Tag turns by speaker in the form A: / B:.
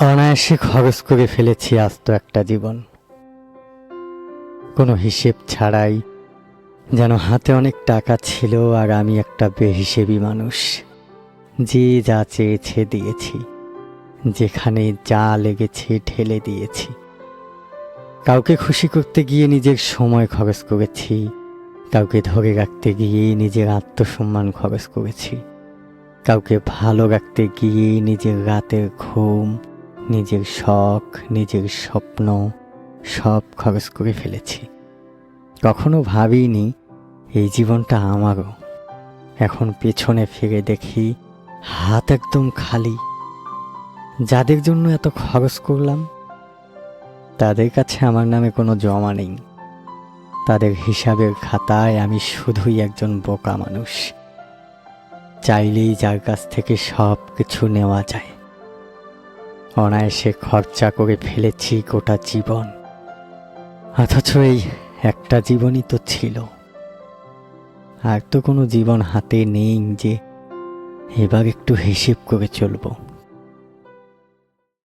A: অনায়াসে খরচ করে ফেলেছি আস্ত একটা জীবন, কোনো হিসেব ছাড়াই। যেন হাতে অনেক টাকা ছিল আর আমি একটা বেহিসেবি মানুষ। যে যা চেয়েছে দিয়েছি, যেখানে যা লেগেছে ঢেলে দিয়েছি। কাউকে খুশি করতে গিয়ে নিজের সময় খরচ করেছি, কাউকে ধরে রাখতে গিয়ে নিজের আত্মসম্মান খরচ করেছি, কাউকে ভালো রাখতে গিয়ে নিজের রাতের ঘুম, নিজের শখ, নিজের স্বপ্ন সব খরচ করে ফেলেছি। কখনো ভাবিনি এই জীবনটা আমারও। এখন পেছনে ফিরে দেখি হাত একদম খালি। যাদের জন্য এত খরচ করলাম তাদের কাছে আমার নামে কোনো জমা নেই। তাদের হিসাবের খাতায় আমি শুধুই একজন বোকা মানুষ। চাইলেই যার কাছ থেকে সব কিছু নেওয়া যায়। অনায়াসে খরচা করে ফেলেছি গোটা জীবন, অথচ এই একটা জীবনই তো ছিল। আর তো কোনো জীবন হাতে নেই যে এবার একটু হিসেব করে চলবো।